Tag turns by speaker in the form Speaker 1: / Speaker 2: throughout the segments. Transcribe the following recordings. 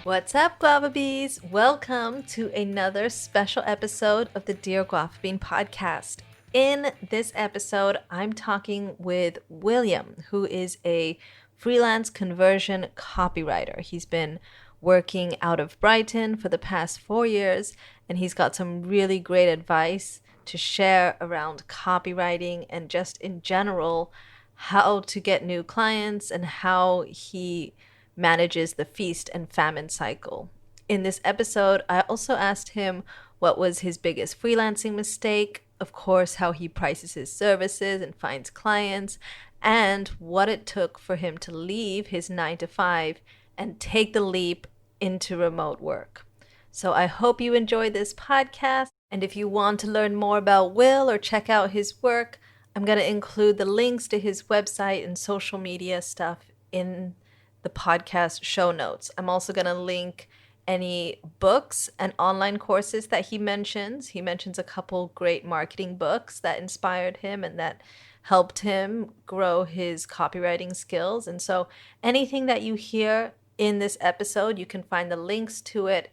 Speaker 1: What's up, Guava Bees? Welcome to another special episode of the Dear Guava Bean podcast. In this episode, I'm talking with William, who is a freelance conversion copywriter. He's been working out of Brighton for the past 4 years, and he's got some really great advice to share around copywriting and just in general how to get new clients and how he manages the feast and famine cycle. In this episode, I also asked him what was his biggest freelancing mistake, of course, how he prices his services and finds clients, and what it took for him to leave his 9 to 5 and take the leap into remote work. So I hope you enjoy this podcast. And if you want to learn more about Will or check out his work, I'm going to include the links to his website and social media stuff in the podcast show notes. I'm also going to link any books and online courses that he mentions. He mentions a couple great marketing books that inspired him and that helped him grow his copywriting skills. And so anything that you hear in this episode, you can find the links to it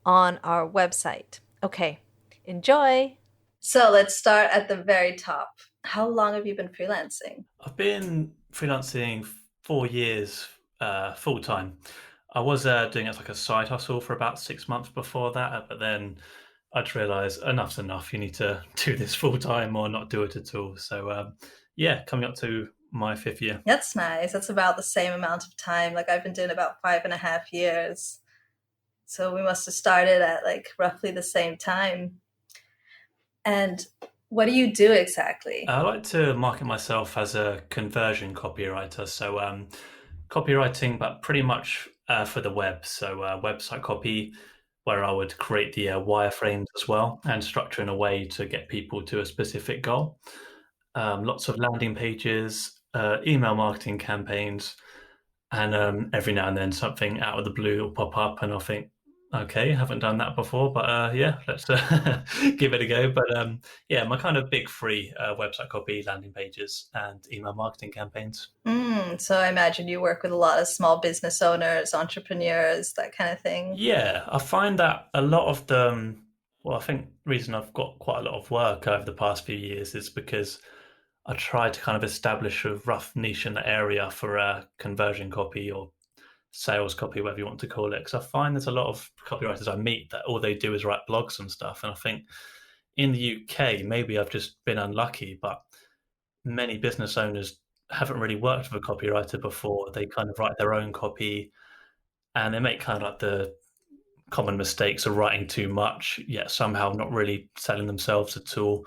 Speaker 1: on our website. Okay, enjoy. So let's start at the very top. How long have you been freelancing?
Speaker 2: I've been freelancing 4 years full time. I was doing it as like a side hustle for about 6 months before that, but then I just realised enough's enough. You need to do this full time or not do it at all. So coming up to my 5th year.
Speaker 1: That's nice. That's about the same amount of time. Like I've been doing about 5.5 years. So we must have started at like roughly the same time. And what do you do exactly?
Speaker 2: I like to market myself as a conversion copywriter. So copywriting, but pretty much for the web. So website copy, where I would create the wireframes as well and structure in a way to get people to a specific goal. Lots of landing pages, email marketing campaigns, and every now and then something out of the blue will pop up and I'll think, okay, haven't done that before, but let's give it a go. But my kind of big three: website copy, landing pages, and email marketing campaigns.
Speaker 1: So I imagine you work with a lot of small business owners, entrepreneurs, that kind of thing.
Speaker 2: Yeah, I find that a lot of them, I think the reason I've got quite a lot of work over the past few years is because I try to kind of establish a rough niche in the area for conversion copy or sales copy, whatever you want to call it. Because I find there's a lot of copywriters I meet that all they do is write blogs and stuff. And I think in the UK, maybe I've just been unlucky, but many business owners haven't really worked with a copywriter before. They kind of write their own copy and they make kind of like the common mistakes of writing too much, yet somehow not really selling themselves at all.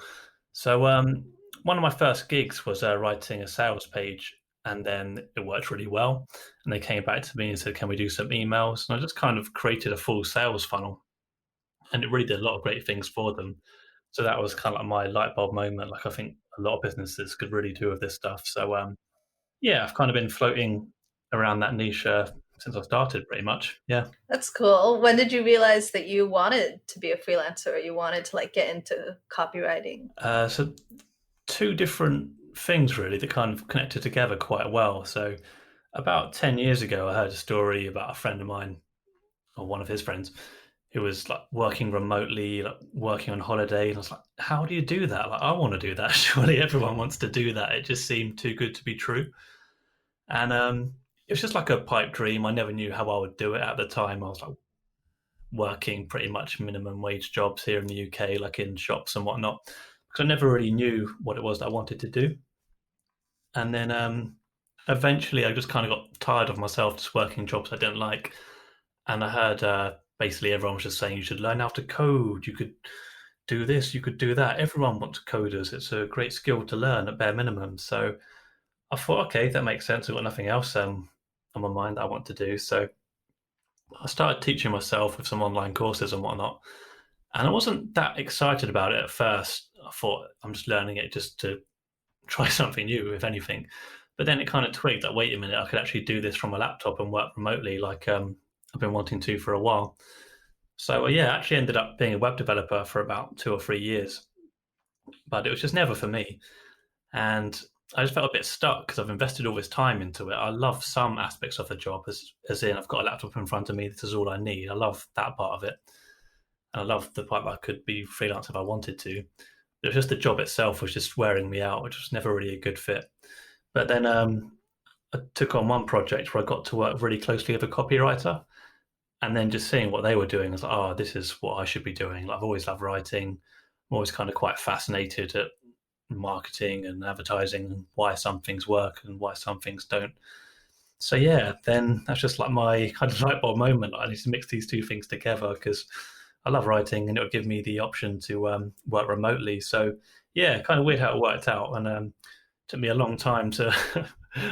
Speaker 2: So one of my first gigs was writing a sales page, and then it worked really well. And they came back to me and said, can we do some emails? And I just kind of created a full sales funnel. And it really did a lot of great things for them. So that was kind of like my light bulb moment. Like I think a lot of businesses could really do with this stuff. So I've kind of been floating around that niche since I started pretty much. Yeah.
Speaker 1: That's cool. When did you realize that you wanted to be a freelancer or you wanted to like get into copywriting?
Speaker 2: So two different things really that kind of connected together quite well. So about 10 years ago, I heard a story about a friend of mine, or one of his friends, who was like working remotely, like working on holiday. And I was like, how do you do that? Like, I want to do that. Surely everyone wants to do that. It just seemed too good to be true. And it was just like a pipe dream. I never knew how I would do it at the time. I was like working pretty much minimum wage jobs here in the UK, like in shops and whatnot, because I never really knew what it was that I wanted to do. And then eventually I just kind of got tired of myself just working jobs I didn't like. And I heard basically everyone was just saying, you should learn how to code. You could do this, you could do that. Everyone wants coders. It's a great skill to learn at bare minimum. So I thought, okay, that makes sense. I've got nothing else on my mind that I want to do. So I started teaching myself with some online courses and whatnot. And I wasn't that excited about it at first. I thought I'm just learning it just to try something new, if anything. But then it kind of twigged that, wait a minute, I could actually do this from a laptop and work remotely like I've been wanting to for a while. So I actually ended up being a web developer for about 2 or 3 years. But it was just never for me. And I just felt a bit stuck because I've invested all this time into it. I love some aspects of the job, as in I've got a laptop in front of me. This is all I need. I love that part of it, and I love the part that I could be freelance if I wanted to. It was just the job itself was just wearing me out, which was never really a good fit. But then I took on one project where I got to work really closely with a copywriter, and then just seeing what they were doing, I was like, oh, this is what I should be doing. Like, I've always loved writing. I'm always kind of quite fascinated at marketing and advertising and why some things work and why some things don't. So yeah, then that's just like my kind of light bulb moment. I need to mix these two things together because I love writing and it would give me the option to work remotely. So yeah, kind of weird how it worked out, and took me a long time to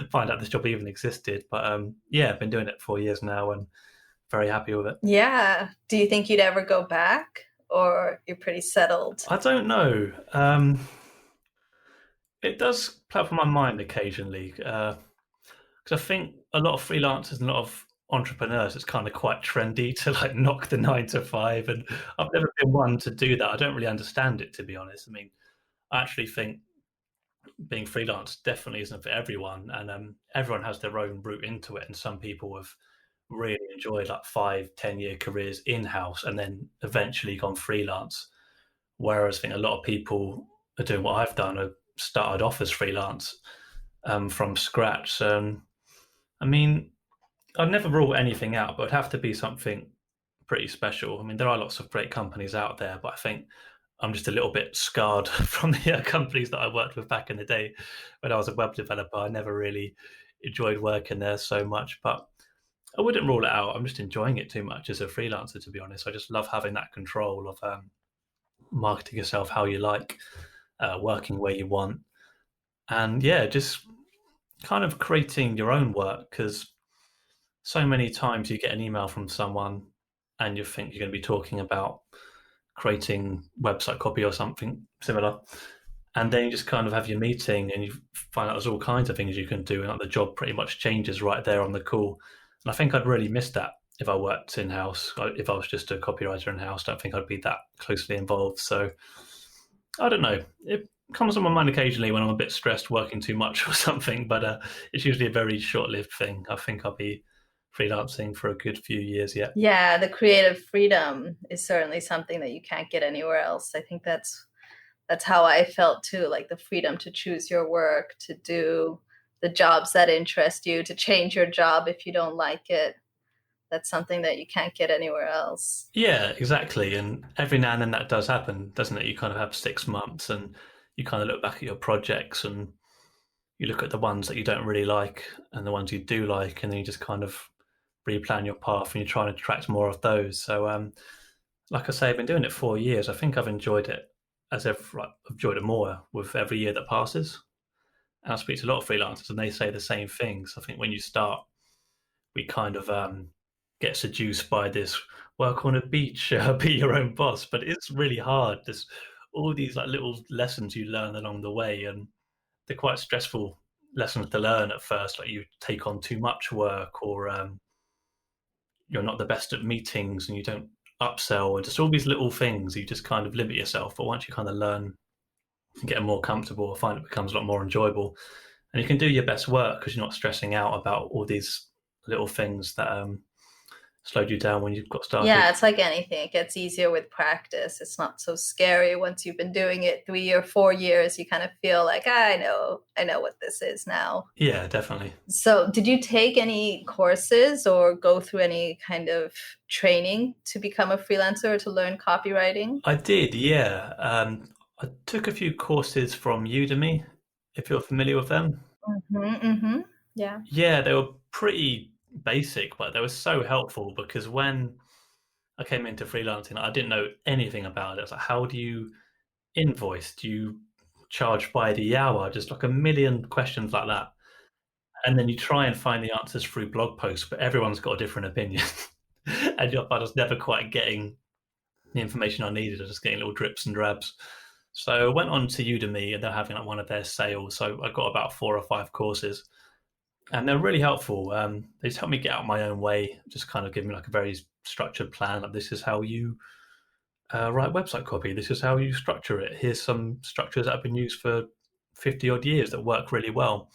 Speaker 2: find out this job even existed. But yeah, I've been doing it for years now and very happy with it.
Speaker 1: Yeah. Do you think you'd ever go back, or you're pretty settled?
Speaker 2: I don't know. It does play up on my mind occasionally because I think a lot of freelancers and a lot of entrepreneurs, it's kind of quite trendy to like knock the 9 to 5, and I've never been one to do that. I don't really understand it, to be honest. I mean, I actually think being freelance definitely isn't for everyone, and everyone has their own route into it. And some people have really enjoyed like 5-10 year careers in house and then eventually gone freelance. Whereas I think a lot of people are doing what I've done, have started off as freelance from scratch. I mean, I'd never rule anything out, but it'd have to be something pretty special. I mean, there are lots of great companies out there, but I think I'm just a little bit scarred from the companies that I worked with back in the day when I was a web developer. I never really enjoyed working there so much, but I wouldn't rule it out. I'm just enjoying it too much as a freelancer, to be honest. I just love having that control of marketing yourself how you like, working where you want, and yeah, just kind of creating your own work. Because so many times you get an email from someone and you think you're going to be talking about creating website copy or something similar, and then you just kind of have your meeting and you find out there's all kinds of things you can do, and like the job pretty much changes right there on the call. And I think I'd really miss that if I worked in house. If I was just a copywriter in house, I don't think I'd be that closely involved. So I don't know. It comes on my mind occasionally when I'm a bit stressed working too much or something, but it's usually a very short-lived thing. I think I'll be freelancing for a good few years yet.
Speaker 1: Yeah, the creative freedom is certainly something that you can't get anywhere else. I think that's how I felt too, like the freedom to choose your work, to do the jobs that interest you, to change your job if you don't like it. That's something that you can't get anywhere else.
Speaker 2: Yeah, exactly. And every now and then that does happen, doesn't it? You kind of have 6 months and you kind of look back at your projects and you look at the ones that you don't really like and the ones you do like, and then you just kind of replan your path and you're trying to attract more of those. So, like I say, I've been doing it 4 years. I think I've enjoyed it I've enjoyed it more with every year that passes. And I speak to a lot of freelancers and they say the same things. I think when you start, we kind of get seduced by this work on a beach, be your own boss, but it's really hard. There's all these like little lessons you learn along the way, and they're quite stressful lessons to learn at first. Like you take on too much work, or you're not the best at meetings, and you don't upsell, and just all these little things. You just kind of limit yourself. But once you kind of learn and get more comfortable, I find it becomes a lot more enjoyable, and you can do your best work because you're not stressing out about all these little things that slowed you down when you got started.
Speaker 1: Yeah, it's like anything. It gets easier with practice. It's not so scary once you've been doing it 3 or 4 years. You kind of feel like, I know what this is now.
Speaker 2: Yeah, definitely.
Speaker 1: So did you take any courses or go through any kind of training to become a freelancer or to learn copywriting?
Speaker 2: I did, yeah. I took a few courses from Udemy, if you're familiar with them.
Speaker 1: Yeah.
Speaker 2: Yeah, they were pretty basic, but they were so helpful because when I came into freelancing, I didn't know anything about it. I was like, how do you invoice? Do you charge by the hour? Just like a million questions like that. And then you try and find the answers through blog posts, but everyone's got a different opinion. And I was never quite getting the information I needed. I was just getting little drips and drabs. So I went on to Udemy and they're having like one of their sales. So I got about 4 or 5 courses and they're really helpful. They just helped me get out my own way, just kind of give me like a very structured plan. Like, this is how you write website copy. This is how you structure it. Here's some structures that have been used for 50 odd years that work really well.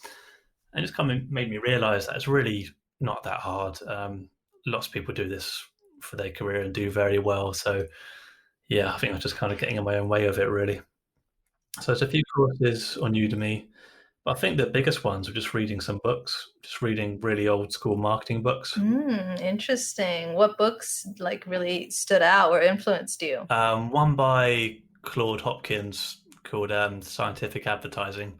Speaker 2: And it's kind of made me realize that it's really not that hard. Lots of people do this for their career and do very well. So yeah, I think I'm just kind of getting in my own way of it, really. So there's a few courses on Udemy, but I think the biggest ones are just reading some books, just reading really old school marketing books.
Speaker 1: Interesting. What books like really stood out or influenced you?
Speaker 2: One by Claude Hopkins called Scientific Advertising.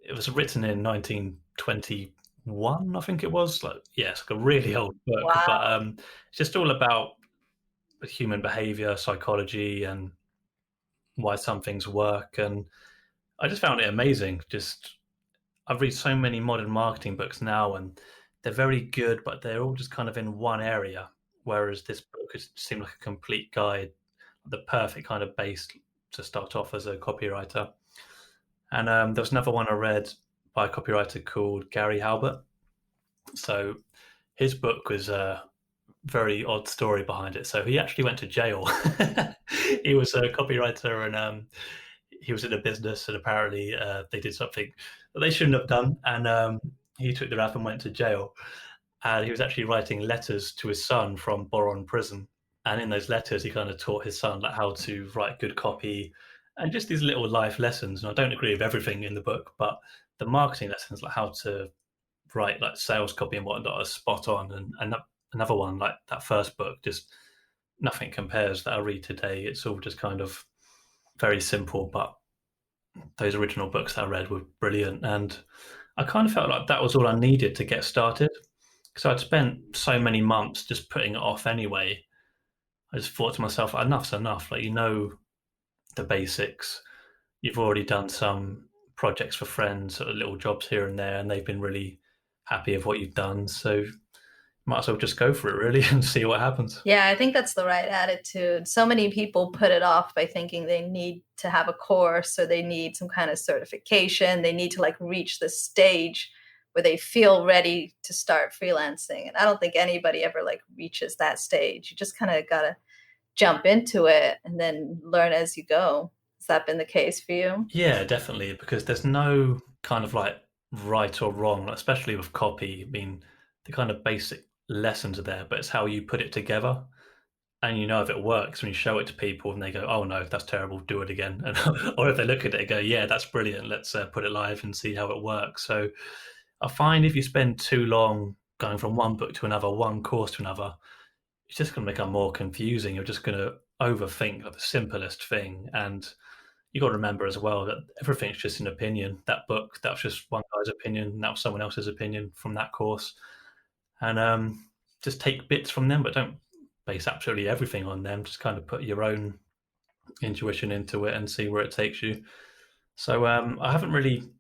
Speaker 2: It was written in 1921, I think it was. Like, yeah, it's like a really old book,
Speaker 1: Wow.
Speaker 2: but it's just all about human behavior, psychology, and why some things work. And I just found it amazing. Just I've read so many modern marketing books now, and they're very good, but they're all just kind of in one area. Whereas this book it seemed like a complete guide, the perfect kind of base to start off as a copywriter. And there was another one I read by a copywriter called Gary Halbert. So his book was a very odd story behind it. So he actually went to jail. He was a copywriter and he was in a business, and apparently they did something that they shouldn't have done. And he took the rap and went to jail. And he was actually writing letters to his son from Boron prison. And in those letters, he kind of taught his son like how to write good copy and just these little life lessons. And I don't agree with everything in the book, but the marketing lessons, like how to write like sales copy and whatnot, are spot on. And another one, like that first book, just nothing compares that I read today. It's all just kind of very simple, but those original books that I read were brilliant. And I kind of felt like that was all I needed to get started because I'd spent so many months just putting it off anyway. I just thought to myself, enough's enough. Like, you know, the basics. You've already done some projects for friends, sort of little jobs here and there, and they've been really happy with what you've done. So might as well just go for it, really, and see what happens.
Speaker 1: Yeah, I think that's the right attitude. So many people put it off by thinking they need to have a course or they need some kind of certification. They need to like reach the stage where they feel ready to start freelancing. And I don't think anybody ever like reaches that stage. You just kind of got to jump into it and then learn as you go. Has that been the case for you?
Speaker 2: Yeah, definitely, because there's no kind of like right or wrong, especially with copy. I mean, the kind of basic lessons are there, but it's how you put it together. And you know if it works when you show it to people and they go, oh no, that's terrible, do it again. And, or if they look at it and go, yeah, that's brilliant, let's put it live and see how it works. So I find if you spend too long going from one book to another, one course to another, it's just going to become more confusing. You're just going to overthink the simplest thing. And you got to remember as well that everything's just an opinion. That book, that was just one guy's opinion, that was someone else's opinion from that course. And just take bits from them, but don't base absolutely everything on them. Just kind of put your own intuition into it and see where it takes you. So I haven't really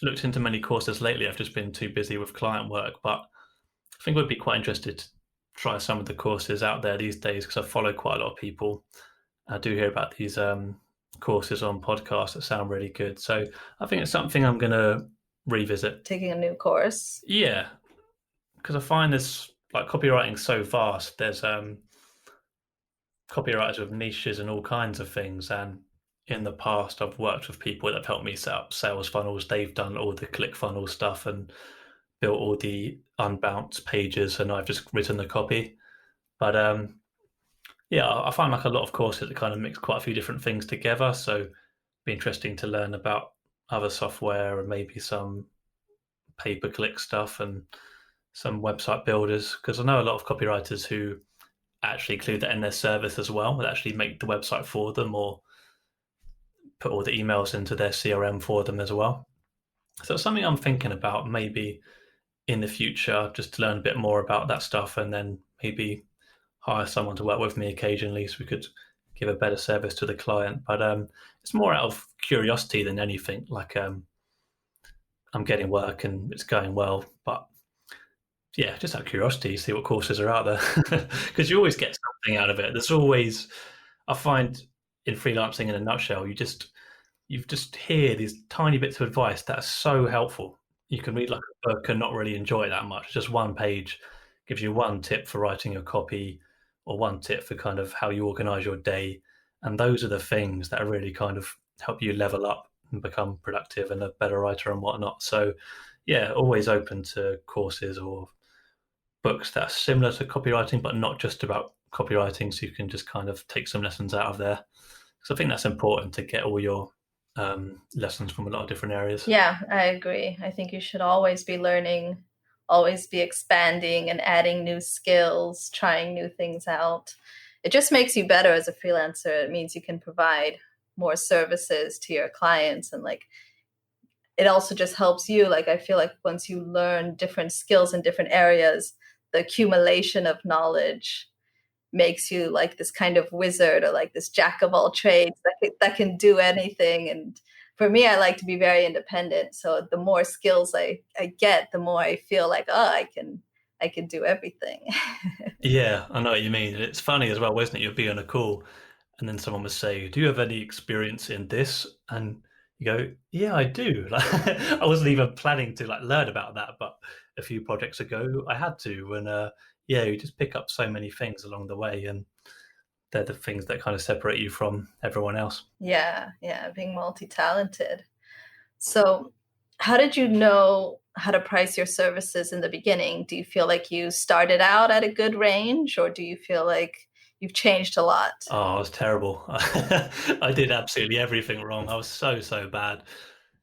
Speaker 2: looked into many courses lately. I've just been too busy with client work, but I think I'd be quite interested to try some of the courses out there these days because I follow quite a lot of people. I do hear about these courses on podcasts that sound really good. So I think it's something I'm going to revisit.
Speaker 1: Taking a new course?
Speaker 2: Yeah, because I find this like copywriting so vast. There's copywriters with niches and all kinds of things. And in the past, I've worked with people that have helped me set up sales funnels. They've done all the ClickFunnels stuff and built all the unbounced pages, and I've just written the copy. But yeah, I find like a lot of courses that kind of mix quite a few different things together. So it'd be interesting to learn about other software and maybe some pay-per-click stuff and some website builders, because I know a lot of copywriters who actually include that in their service as well, that actually make the website for them or put all the emails into their CRM for them as well. So it's something I'm thinking about maybe in the future, just to learn a bit more about that stuff and then maybe hire someone to work with me occasionally so we could give a better service to the client. But it's more out of curiosity than anything. Like I'm getting work and it's going well, but yeah, just out of curiosity, see what courses are out there, because you always get something out of it. There's always, I find in freelancing in a nutshell, you just hear these tiny bits of advice that are so helpful. You can read like a book and not really enjoy it that much. Just one page gives you one tip for writing your copy or one tip for kind of how you organize your day. And those are the things that really kind of help you level up and become productive and a better writer and whatnot. So yeah, always open to courses or books that are similar to copywriting, but not just about copywriting. So you can just kind of take some lessons out of there. So I think that's important to get all your lessons from a lot of different areas.
Speaker 1: Yeah, I agree. I think you should always be learning, always be expanding and adding new skills, trying new things out. It just makes you better as a freelancer. It means you can provide more services to your clients, and like it also just helps you. Like I feel like once you learn different skills in different areas, the accumulation of knowledge makes you like this kind of wizard or like this jack of all trades that can do anything. And for me, I like to be very independent. So the more skills I get, the more I feel like, oh, I can do everything.
Speaker 2: Yeah, I know what you mean. It's funny as well, isn't it? You'll be on a call and then someone will say, "Do you have any experience in this?" And you go, "Yeah, I do." Like, I wasn't even planning to like learn about that, but a few projects ago I had to. And yeah, you just pick up so many things along the way, and they're the things that kind of separate you from everyone else.
Speaker 1: Yeah, yeah, being multi-talented. So, how did you know how to price your services in the beginning? Do you feel like you started out at a good range, or do you feel like you've changed a lot?
Speaker 2: Oh, I was terrible. I did absolutely everything wrong. I was so bad.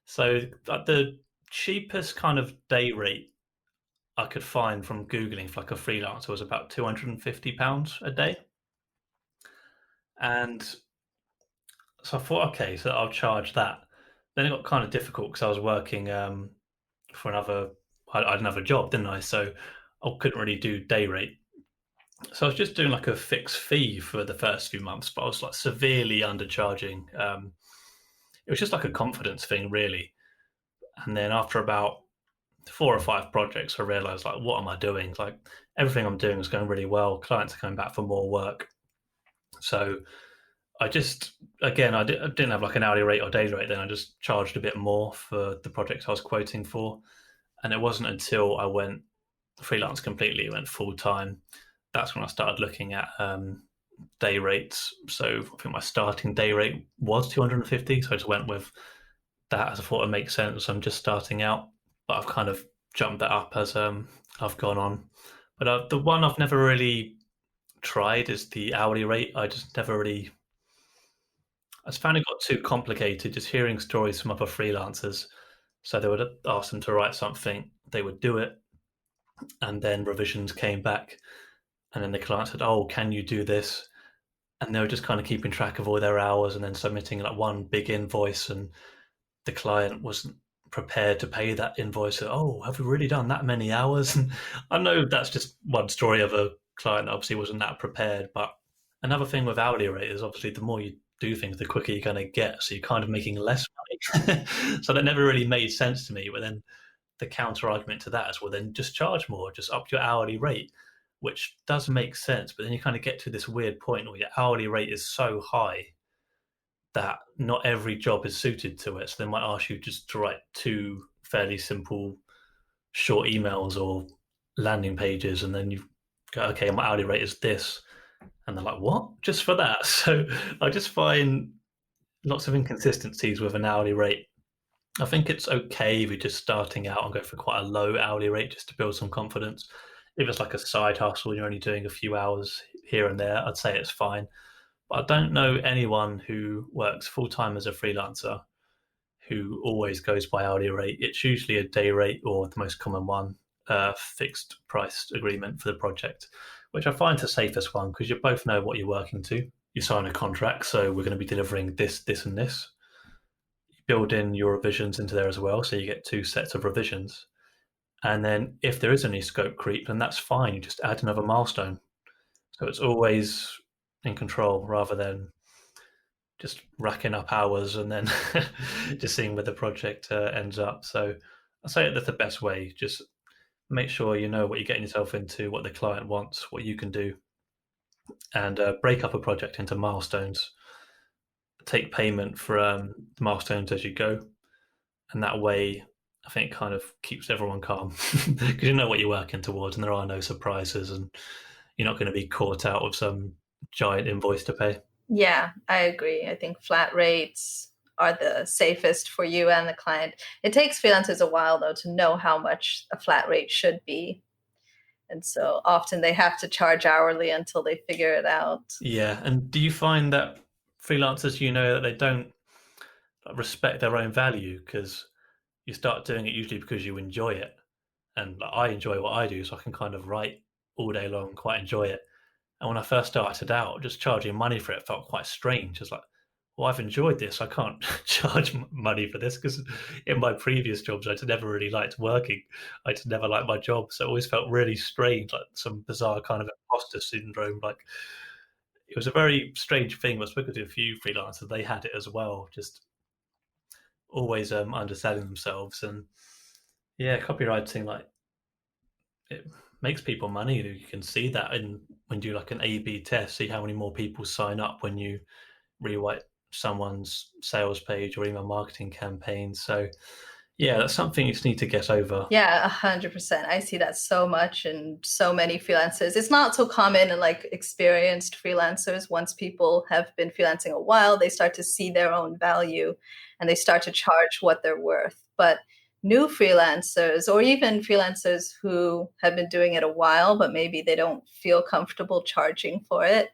Speaker 2: So the cheapest kind of day rate I could find from Googling for like a freelancer was about £250 a day. And so I thought, okay, so I'll charge that. Then it got kind of difficult because I was working for another, I had another job, didn't I? So I couldn't really do day rate. So I was just doing like a fixed fee for the first few months, but I was like severely undercharging. It was just like a confidence thing, really. And then after about 4 or 5 projects, I realized like, what am I doing? Like everything I'm doing is going really well. Clients are coming back for more work. So I just, again, I didn't have like an hourly rate or daily rate. Then I just charged a bit more for the projects I was quoting for. And it wasn't until I went freelance completely, went full time, that's when I started looking at day rates. So I think my starting day rate was 250. So I just went with that as I thought it makes sense. I'm just starting out, but I've kind of jumped that up as I've gone on. But the one I've never really tried is the hourly rate. I just never really. I just found it got too complicated. Just hearing stories from other freelancers. So they would ask them to write something, they would do it, and then revisions came back, and then the client said, "Oh, can you do this?" And they were just kind of keeping track of all their hours and then submitting like one big invoice, and the client wasn't prepared to pay that invoice. So, oh, have we really done that many hours? And I know that's just one story of a client that obviously wasn't that prepared. But another thing with hourly rate is obviously the more you do things, the quicker you're going to get. So you're kind of making less money. So that never really made sense to me. But then the counter argument to that is, well, then just charge more, just up your hourly rate, which does make sense. But then you kind of get to this weird point where your hourly rate is so high that not every job is suited to it. So they might ask you just to write 2 fairly simple short emails or landing pages, and then you go, okay, my hourly rate is this. And they're like, what? Just for that? So I just find lots of inconsistencies with an hourly rate. I think it's okay if you're just starting out and go for quite a low hourly rate just to build some confidence. If it's like a side hustle and you're only doing a few hours here and there, I'd say it's fine. But I don't know anyone who works full time as a freelancer who always goes by hourly rate. It's usually a day rate or the most common one, fixed price agreement for the project, which I find the safest one because you both know what you're working to. You sign a contract, so we're going to be delivering this, this, and this. You build in your revisions into there as well, so you get 2 sets of revisions. And then if there is any scope creep, then that's fine. You just add another milestone. So it's always in control rather than just racking up hours and then just seeing where the project ends up. So I say that's the best way. Just make sure you know what you're getting yourself into, what the client wants, what you can do, and break up a project into milestones. Take payment for the milestones as you go, and that way I think it kind of keeps everyone calm because you know what you're working towards, and there are no surprises, and you're not going to be caught out with some giant invoice to pay.
Speaker 1: Yeah, I agree. I think flat rates are the safest for you and the client. It takes freelancers a while, though, to know how much a flat rate should be. And so often they have to charge hourly until they figure it out.
Speaker 2: Yeah. And do you find that freelancers, that they don't respect their own value because you start doing it usually because you enjoy it? And I enjoy what I do, so I can kind of write all day long, quite enjoy it. And when I first started out, just charging money for it felt quite strange. It's like, well, I've enjoyed this. I can't charge money for this because in my previous jobs, I never really liked working. I just never liked my job. So it always felt really strange, like some bizarre kind of imposter syndrome. Like it was a very strange thing. I spoke to a few freelancers, they had it as well, just always underselling themselves. And yeah, copywriting, like it makes people money. You can see that in when you do like an A/B test, see how many more people sign up when you rewrite someone's sales page or email marketing campaign. So yeah, that's something you just need to get over.
Speaker 1: Yeah, 100%. I see that so much in so many freelancers. It's not so common in like experienced freelancers. Once people have been freelancing a while, they start to see their own value and they start to charge what they're worth. But new freelancers, or even freelancers who have been doing it a while, but maybe they don't feel comfortable charging for it,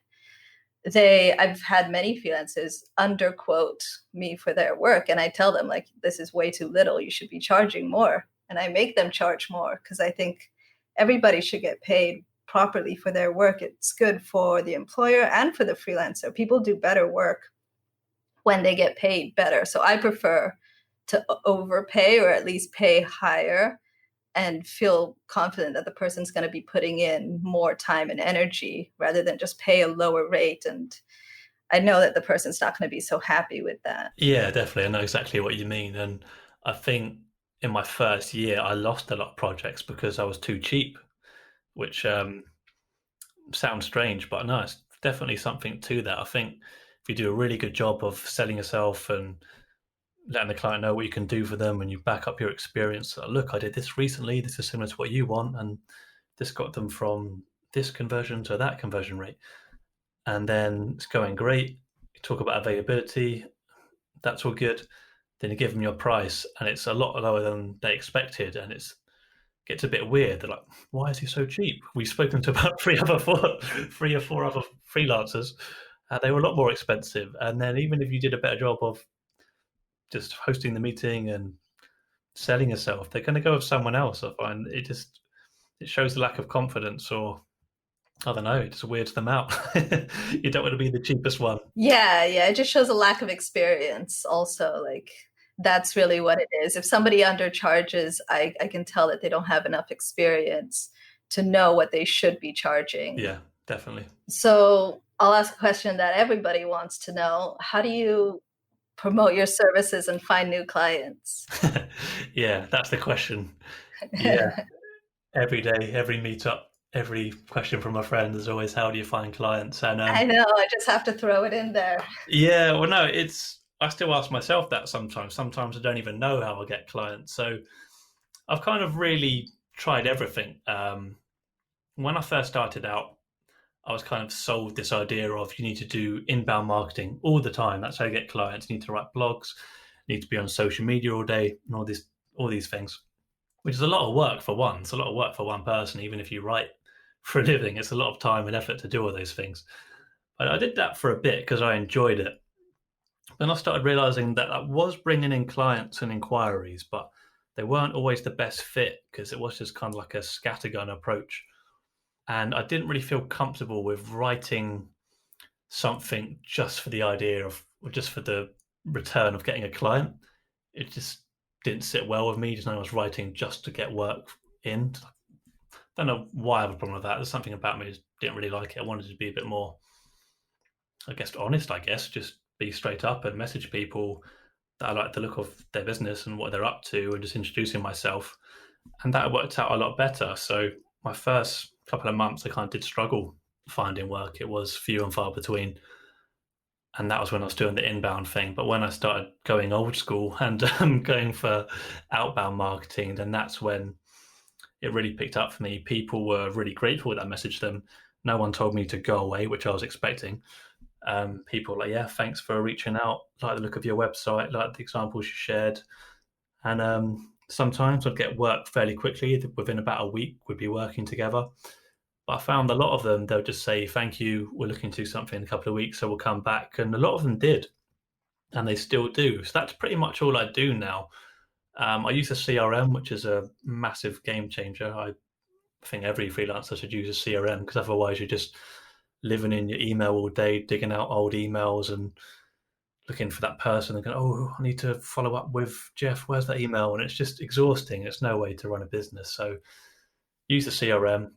Speaker 1: I've had many freelancers underquote me for their work, and I tell them, like, this is way too little, you should be charging more. And I make them charge more because I think everybody should get paid properly for their work. It's good for the employer and for the freelancer. People do better work when they get paid better. So I prefer to overpay, or at least pay higher, and feel confident that the person's going to be putting in more time and energy rather than just pay a lower rate. And I know that the person's not going to be so happy with that.
Speaker 2: Yeah, definitely. I know exactly what you mean. And I think in my first year, I lost a lot of projects because I was too cheap, which sounds strange, but no, it's definitely something to that. I think if you do a really good job of selling yourself and letting the client know what you can do for them, and you back up your experience, look, I did this recently, this is similar to what you want, and this got them from this conversion to that conversion rate, and then it's going great. You talk about availability, that's all good. Then you give them your price and it's a lot lower than they expected, and it gets a bit weird. They're like, why is he so cheap? We've spoken to about three or four other freelancers, they were a lot more expensive. And then even if you did a better job of just hosting the meeting and selling yourself, they're going to go with someone else. I find it shows a lack of confidence, or I don't know, it just weirds them out. You don't want to be the cheapest one.
Speaker 1: Yeah, it just shows a lack of experience also. Like, that's really what it is. If somebody undercharges, I can tell that they don't have enough experience to know what they should be charging.
Speaker 2: Yeah, definitely.
Speaker 1: So I'll ask a question that everybody wants to know. How do you promote your services and find new clients?
Speaker 2: Yeah, that's the question. Yeah. Every day, every meetup, every question from a friend is always, how do you find clients? And
Speaker 1: I know, I just have to throw it in there.
Speaker 2: Yeah, well, no, I still ask myself that sometimes. Sometimes I don't even know how I get clients. So I've kind of really tried everything. When I first started out, I was kind of sold this idea of you need to do inbound marketing all the time. That's how you get clients. You need to write blogs, you need to be on social media all day, and all these things, which is a lot of work for one. It's a lot of work for one person. Even if you write for a living, it's a lot of time and effort to do all those things. But I did that for a bit because I enjoyed it. Then I started realizing that I was bringing in clients and inquiries, but they weren't always the best fit because it was just kind of like a scattergun approach. And I didn't really feel comfortable with writing something just for the idea of, or just for the return of getting a client. It just didn't sit well with me. Just knowing I was writing just to get work in. Don't know why I have a problem with that. There's something about me that didn't really like it. I wanted to be a bit more, I guess, honest, just be straight up and message people that I like the look of their business and what they're up to, and just introducing myself. And that worked out a lot better. So my first couple of months, I kind of did struggle finding work. It was few and far between. And that was when I was doing the inbound thing. But when I started going old school and going for outbound marketing, then that's when it really picked up for me. People were really grateful that I messaged them. No one told me to go away, which I was expecting. People like, yeah, thanks for reaching out. Like the look of your website, like the examples you shared. And sometimes I'd get work fairly quickly. Within about a week, we'd be working together. But I found a lot of them, they'll just say, thank you, we're looking to do something in a couple of weeks, so we'll come back. And a lot of them did, and they still do. So that's pretty much all I do now. I use a CRM, which is a massive game changer. I think every freelancer should use a CRM, because otherwise you're just living in your email all day, digging out old emails and looking for that person and going, oh, I need to follow up with Jeff. Where's that email? And it's just exhausting. It's no way to run a business. So use the CRM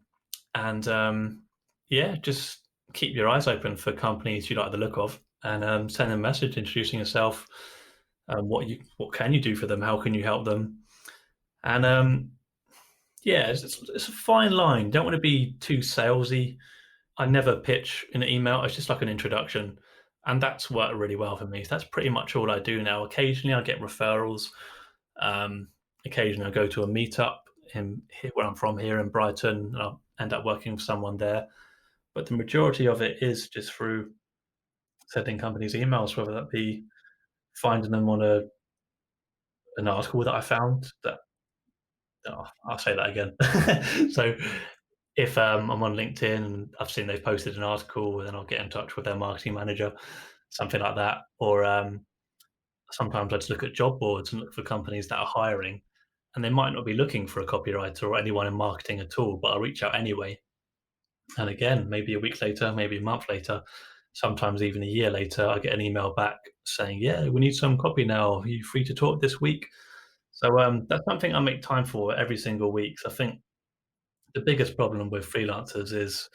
Speaker 2: and yeah, just keep your eyes open for companies you like the look of, and send them a message introducing yourself. What can you do for them? How can you help them? And yeah, it's a fine line. Don't want to be too salesy. I never pitch in an email. It's just like an introduction. And that's worked really well for me. So that's pretty much all I do now. Occasionally I get referrals. Occasionally I go to a meetup where I'm from here in Brighton, and I'll end up working with someone there. But the majority of it is just through sending companies emails, whether that be finding them on an article that I found that, oh, I'll say that again. So if I'm on LinkedIn and I've seen they've posted an article, then I'll get in touch with their marketing manager, something like that. Or sometimes I just look at job boards and look for companies that are hiring, and they might not be looking for a copywriter or anyone in marketing at all, but I'll reach out anyway. And again, maybe a week later, maybe a month later, sometimes even a year later, I get an email back saying, yeah, we need some copy now. Are you free to talk this week? So that's something I make time for every single week. So I think the biggest problem with freelancers is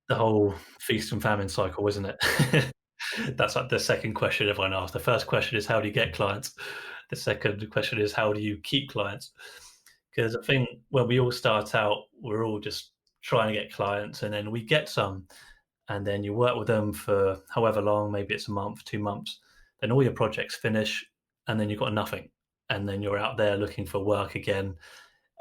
Speaker 2: the whole feast and famine cycle, isn't it? That's like the second question everyone asks. The first question is, how do you get clients? The second question is, how do you keep clients? Because I think when we all start out, we're all just trying to get clients, and then we get some, and then you work with them for however long, maybe it's a month, 2 months, then all your projects finish, and then you've got nothing. And then you're out there looking for work again.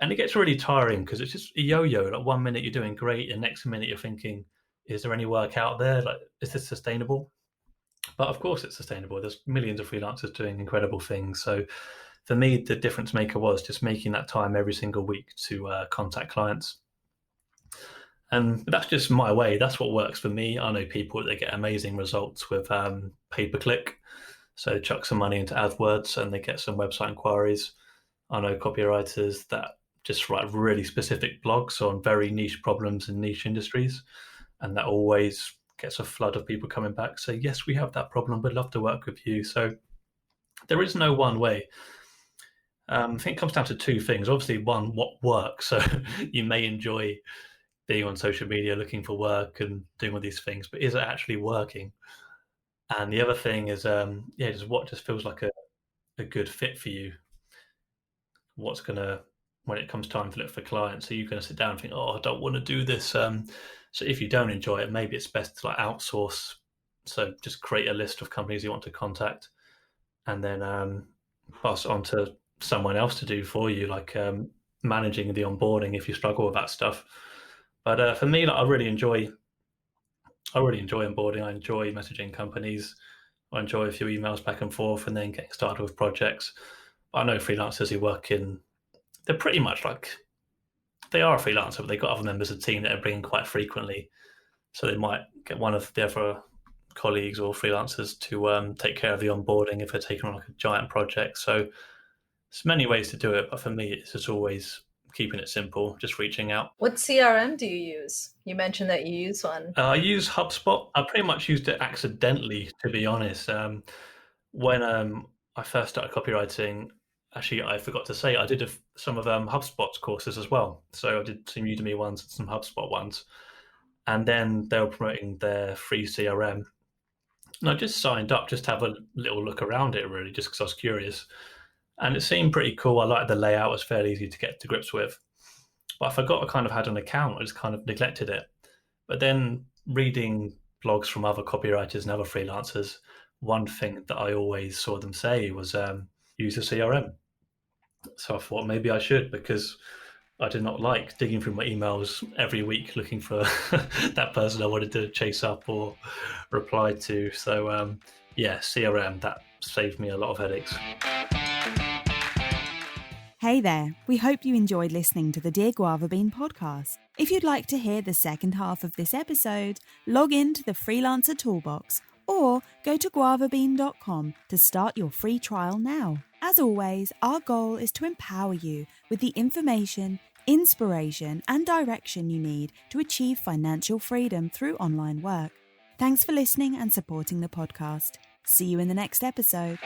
Speaker 2: And it gets really tiring because it's just a yo-yo. Like 1 minute you're doing great, and next minute you're thinking, is there any work out there? Like, is this sustainable? But of course it's sustainable. There's millions of freelancers doing incredible things. So for me, the difference maker was just making that time every single week to contact clients. And that's just my way. That's what works for me. I know people that get amazing results with pay-per-click. So chuck some money into AdWords and they get some website inquiries. I know copywriters that just write really specific blogs on very niche problems in niche industries, and that always gets a flood of people coming back. So yes, we have that problem. We'd love to work with you. So there is no one way. I think it comes down to two things. Obviously, one, what works. So you may enjoy being on social media, looking for work and doing all these things, but is it actually working? And the other thing is, yeah, just what just feels like a good fit for you. What's gonna, when it comes time to look for clients, are you going to sit down and think, oh, I don't want to do this? So if you don't enjoy it, maybe it's best to like outsource. So just create a list of companies you want to contact, and then pass it on to someone else to do for you, like managing the onboarding if you struggle with that stuff. But for me, like, I really enjoy onboarding. I enjoy messaging companies. I enjoy a few emails back and forth, and then getting started with projects. I know freelancers who work in, they're pretty much like, they are a freelancer, but they've got other members of the team that are bringing quite frequently. So they might get one of the other colleagues or freelancers to take care of the onboarding if they're taking on like a giant project. So there's many ways to do it, but for me, it's just always keeping it simple, just reaching out.
Speaker 1: What CRM do you use? You mentioned that you use one.
Speaker 2: I use HubSpot. I pretty much used it accidentally, to be honest. When I first started copywriting, actually, I forgot to say, I did some of HubSpot's courses as well. So I did some Udemy ones and some HubSpot ones. And then they were promoting their free CRM. And I just signed up just to have a little look around it, really, just because I was curious. And it seemed pretty cool. I liked the layout. It was fairly easy to get to grips with. But I forgot I kind of had an account. I just kind of neglected it. But then reading blogs from other copywriters and other freelancers, one thing that I always saw them say was use a CRM. So I thought maybe I should, because I did not like digging through my emails every week looking for that person I wanted to chase up or reply to. So yeah, CRM, that saved me a lot of headaches.
Speaker 3: Hey there, we hope you enjoyed listening to the Dear Guava Bean podcast. If you'd like to hear the second half of this episode, log in to the Freelancer Toolbox or go to guavabean.com to start your free trial now. As always, our goal is to empower you with the information, inspiration, and direction you need to achieve financial freedom through online work. Thanks for listening and supporting the podcast. See you in the next episode.